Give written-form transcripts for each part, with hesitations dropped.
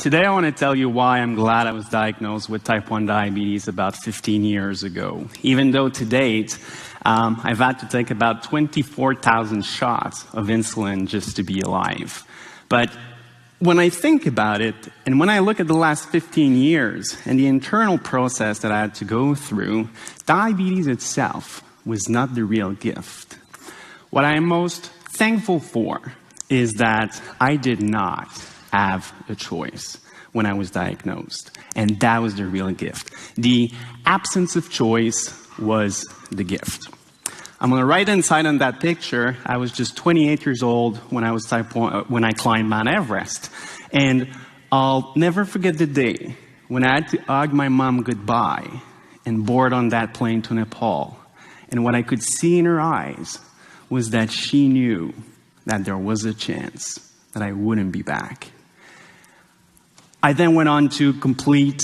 Today I want to tell you why I'm glad I was diagnosed with type 1 diabetes about 15 years ago. Even though to date, I've had to take about 24,000 shots of insulin just to be alive. But when I think about it, and when I look at the last 15 years and the internal process that I had to go through, diabetes itself was not the real gift. What I am most thankful for is that I did not have a choice when I was diagnosed. And that was the real gift. The absence of choice was the gift. On the right-hand side on that picture, I was just 28 years old when I was when I climbed Mount Everest. And I'll never forget the day when I had to hug my mom goodbye and board on that plane to Nepal. And what I could see in her eyes was that she knew that there was a chance that I wouldn't be back. I then went on to complete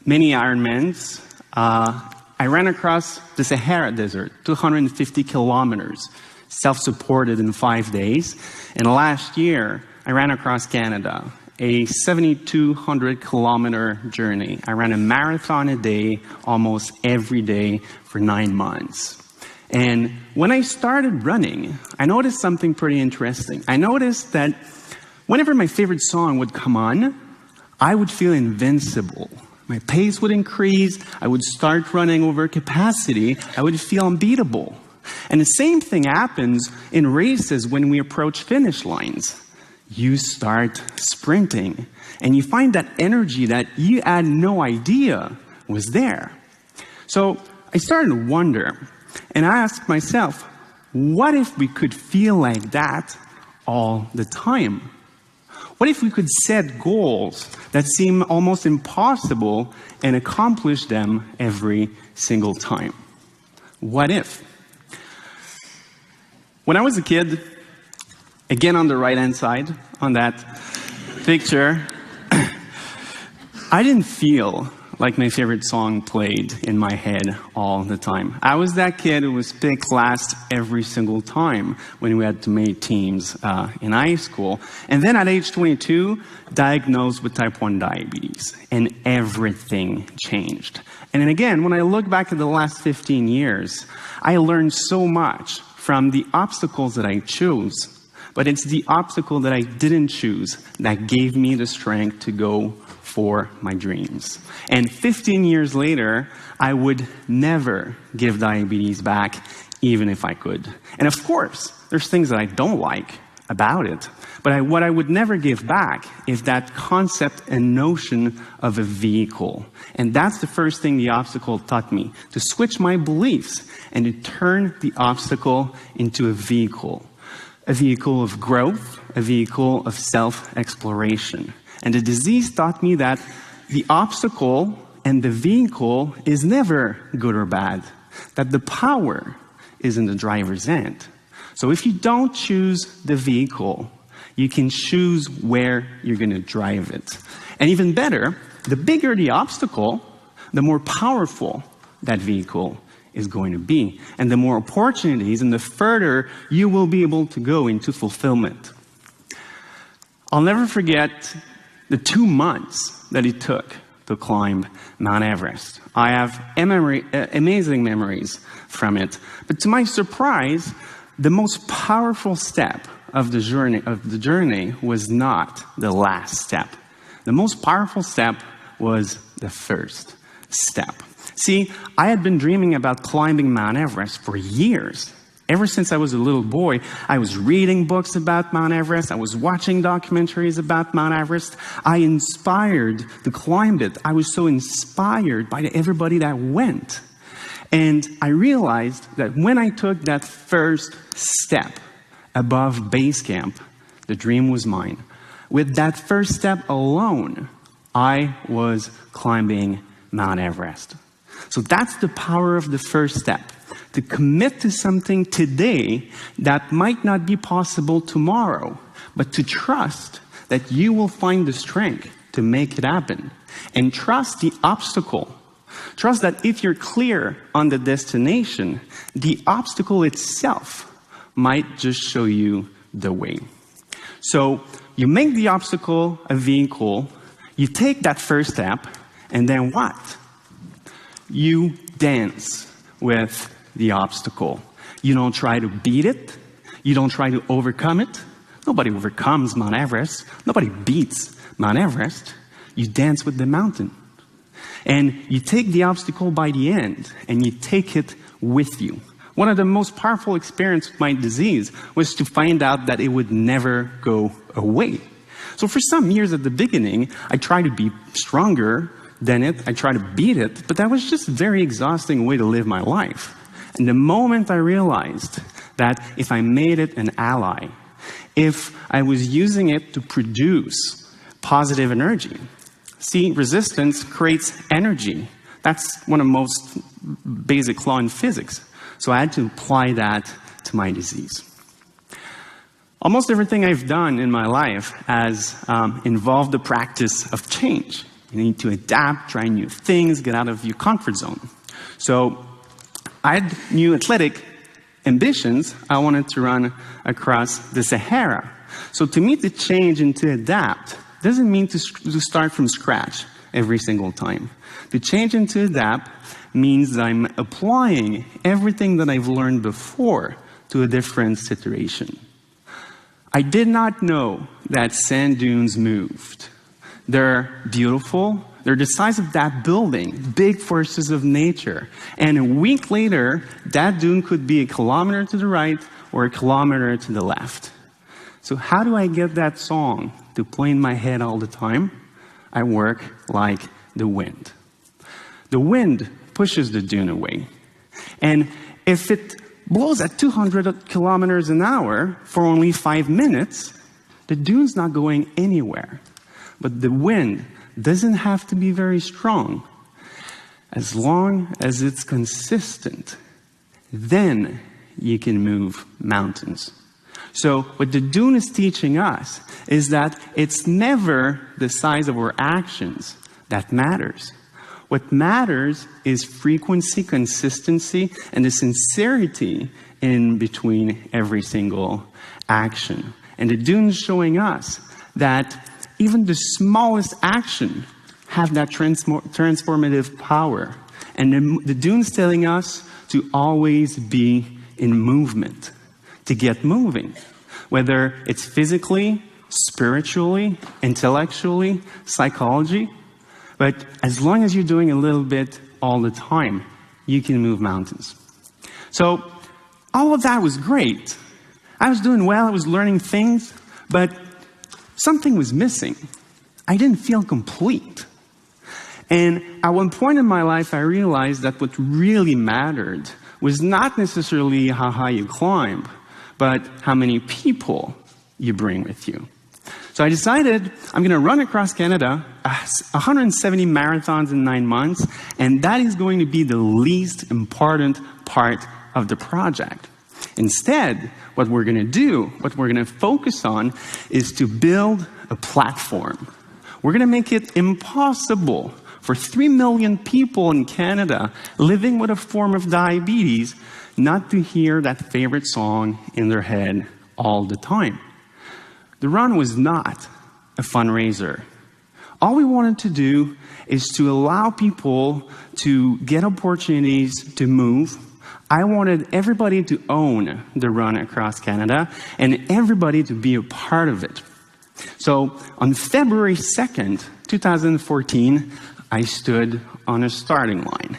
many Ironmans. I ran across the Sahara Desert, 250 kilometers, self-supported in 5 days. And last year, I ran across Canada, a 7,200-kilometer journey. I ran a marathon a day, almost every day for 9 months. And when I started running, I noticed something pretty interesting. I noticed that whenever my favorite song would come on, I would feel invincible. My pace would increase. I would start running over capacity. I would feel unbeatable. And the same thing happens in races when we approach finish lines. You start sprinting, and you find that energy that you had no idea was there. So I started to wonder, and I asked myself, what if we could feel like that all the time? What if we could set goals that seem almost impossible and accomplish them every single time? What if? When I was a kid, again on the right-hand side on that picture, I didn't feel like my favorite song played in my head all the time. I was that kid who was picked last every single time when we had to make teams in high school. And then at age 22, diagnosed with type 1 diabetes. And everything changed. And then again, when I look back at the last 15 years, I learned so much from the obstacles that I chose. But it's the obstacle that I didn't choose that gave me the strength to go for my dreams. And 15 years later, I would never give diabetes back, even if I could. And of course, there's things that I don't like about it. But what I would never give back is that concept and notion of a vehicle. And that's the first thing the obstacle taught me, to switch my beliefs and to turn the obstacle into a vehicle. A vehicle of growth, a vehicle of self-exploration. And the disease taught me that the obstacle and the vehicle is never good or bad, that the power is in the driver's end. So if you don't choose the vehicle, you can choose where you're going to drive it. And even better, the bigger the obstacle, the more powerful that vehicle is going to be, and the more opportunities and the further you will be able to go into fulfillment. I'll never forget the 2 months that it took to climb Mount Everest. I have amazing memories from it. But to my surprise, the most powerful step of the journey was not the last step. The most powerful step was the first step. See, I had been dreaming about climbing Mount Everest for years. Ever since I was a little boy, I was reading books about Mount Everest. I was watching documentaries about Mount Everest. I inspired to climb it. I was so inspired by everybody that went. And I realized that when I took that first step above base camp, the dream was mine. With that first step alone, I was climbing Mount Everest. So that's the power of the first step. To commit to something today that might not be possible tomorrow, but to trust that you will find the strength to make it happen. And trust the obstacle. Trust that if you're clear on the destination, the obstacle itself might just show you the way. So you make the obstacle a vehicle You take that first step, and then what? You dance with the obstacle. You don't try to beat it. You don't try to overcome it. Nobody overcomes Mount Everest. Nobody beats Mount Everest. You dance with the mountain. And you take the obstacle by the end, and you take it with you. One of the most powerful experiences with my disease was to find out that it would never go away. So for some years at the beginning, I tried to be stronger than it. I tried to beat it, but that was just a very exhausting way to live my life. And the moment I realized that if I made it an ally, if I was using it to produce positive energy, see, resistance creates energy. That's one of the most basic laws in physics. So I had to apply that to my disease. Almost everything I've done in my life has involved the practice of change. You need to adapt, try new things, get out of your comfort zone. So I had new athletic ambitions. I wanted to run across the Sahara. So to meet the change and to adapt doesn't mean to start from scratch every single time. To change and to adapt means I'm applying everything that I've learned before to a different situation. I did not know that sand dunes moved. They're beautiful. They're the size of that building, big forces of nature. And a week later, that dune could be 1 kilometer to the right or 1 kilometer to the left. So how do I get that song to play in my head all the time? I work like the wind. The wind pushes the dune away. And if it blows at 200 kilometers an hour for only 5 minutes, the dune's not going anywhere. But the wind doesn't have to be very strong. As long as it's consistent, then you can move mountains. So what the dune is teaching us is that it's never the size of our actions that matters. What matters is frequency, consistency, and the sincerity in between every single action. And the dune is showing us that even the smallest action have that transformative power. And the dune is telling us to always be in movement, to get moving. Whether it's physically, spiritually, intellectually, psychology. But as long as you're doing a little bit all the time, you can move mountains. So all of that was great. I was doing well, I was learning things, but something was missing. I didn't feel complete. And at one point in my life, I realized that what really mattered was not necessarily how high you climb, but how many people you bring with you. So I decided I'm going to run across Canada, 170 marathons in 9 months, and that is going to be the least important part of the project. Instead, what we're going to do, what we're going to focus on, is to build a platform. We're going to make it impossible for 3 million people in Canada living with a form of diabetes not to hear that favorite song in their head all the time. The run was not a fundraiser. All we wanted to do is to allow people to get opportunities to move. I wanted everybody to own the run across Canada and everybody to be a part of it. So on February 2nd, 2014, I stood on a starting line.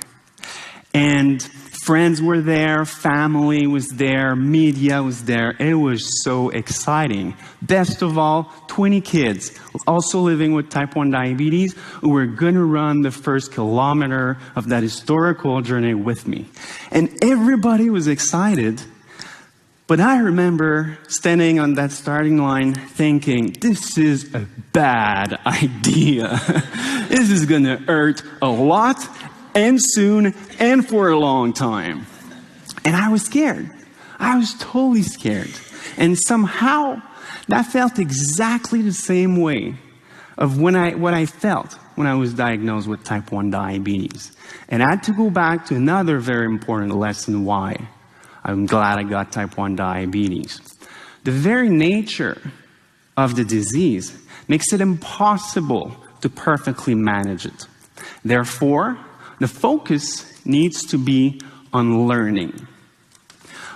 And friends were there, family was there, media was there. It was so exciting. Best of all, 20 kids also living with type 1 diabetes who were going to run the first kilometer of that historical journey with me. And everybody was excited. But I remember standing on that starting line thinking, this is a bad idea. This is going to hurt a lot and soon and for a long time. And I was scared. I was totally scared. And somehow that felt exactly the same way of what I felt when I was diagnosed with type 1 diabetes. And I had to go back to another very important lesson why I'm glad I got type 1 diabetes. The very nature of the disease makes it impossible to perfectly manage it. Therefore, the focus needs to be on learning.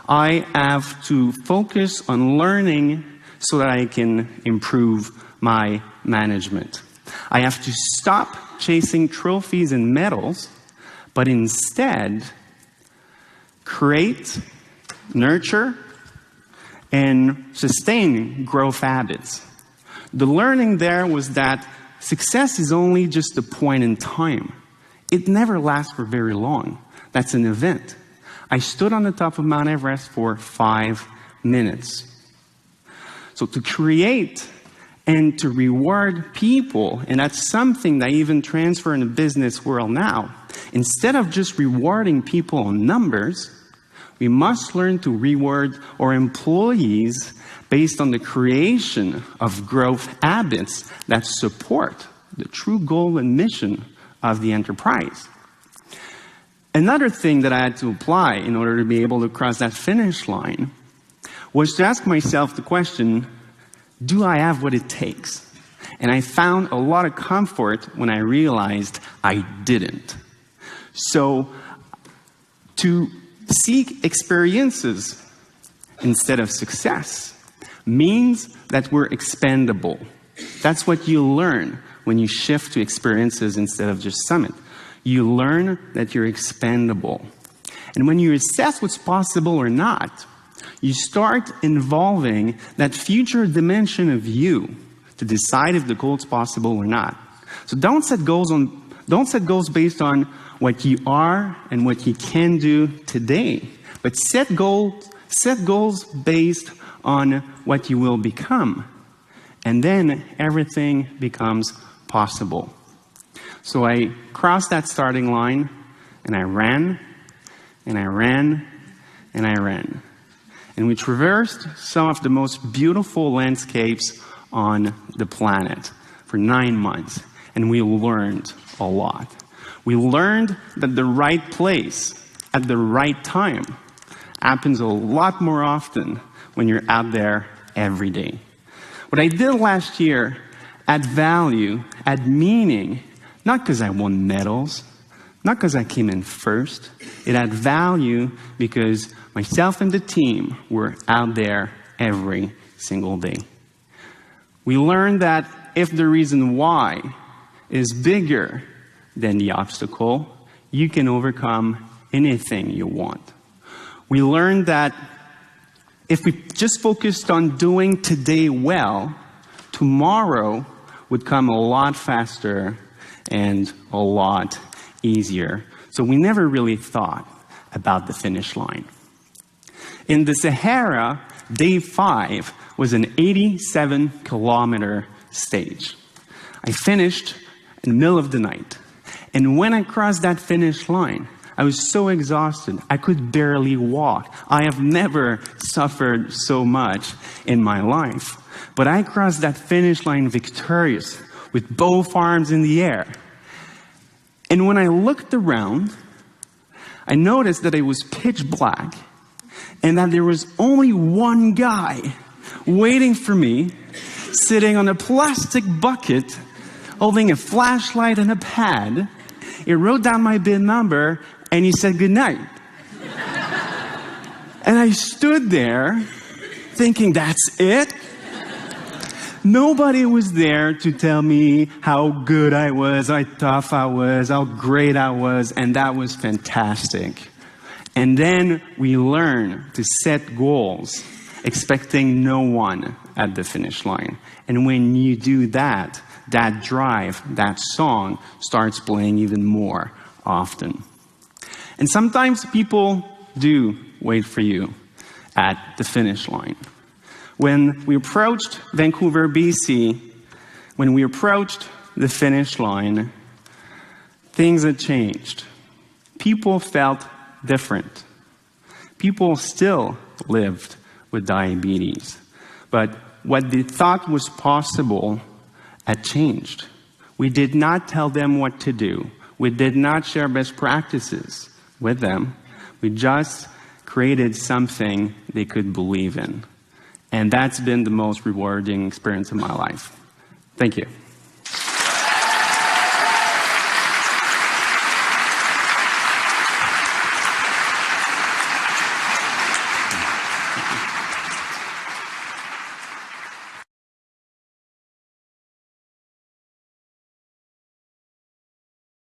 I have to focus on learning so that I can improve my management. I have to stop chasing trophies and medals, but instead create, nurture, and sustain growth habits. The learning there was that success is only just a point in time. It never lasts for very long. That's an event. I stood on the top of Mount Everest for 5 minutes. So to create and to reward people, and that's something that I even transfer in the business world now, instead of just rewarding people on numbers, we must learn to reward our employees based on the creation of growth habits that support the true goal and mission of the enterprise. Another thing that I had to apply in order to be able to cross that finish line was to ask myself the question, do I have what it takes? And I found a lot of comfort when I realized I didn't. So to seek experiences instead of success means that we're expandable. That's what you learn when you shift to experiences instead of just summit. You learn that you're expandable. And when you assess what's possible or not, you start involving that future dimension of you to decide if the goal is possible or not. So don't set goals based on what you are and what you can do today, but set goals based on what you will become. And then everything becomes possible. So I crossed that starting line, and I ran, and I ran, and I ran. And we traversed some of the most beautiful landscapes on the planet for 9 months. And we learned a lot. We learned that the right place at the right time happens a lot more often when you're out there every day. What I did last year had value, had meaning, not because I won medals, not because I came in first. It had value because myself and the team were out there every single day. We learned that if the reason why is bigger than the obstacle, you can overcome anything you want. We learned that if we just focused on doing today well, tomorrow would come a lot faster and a lot easier. So we never really thought about the finish line. In the Sahara, day 5 was an 87-kilometer stage. I finished in the middle of the night. And when I crossed that finish line, I was so exhausted, I could barely walk. I have never suffered so much in my life. But I crossed that finish line victorious, with both arms in the air. And when I looked around, I noticed that it was pitch black, and that there was only one guy waiting for me, sitting on a plastic bucket, holding a flashlight and a pad. He wrote down my bin number, and he said goodnight. And I stood there thinking, that's it? Nobody was there to tell me how good I was, how tough I was, how great I was, and that was fantastic. And then we learn to set goals, expecting no one at the finish line. And when you do that, that drive, that song starts playing even more often. And sometimes people do wait for you at the finish line. When we approached Vancouver, BC, when we approached the finish line, things had changed. People felt different. People still lived with diabetes. But what they thought was possible had changed. We did not tell them what to do. We did not share best practices with them. We just created something they could believe in. And that's been the most rewarding experience of my life. Thank you.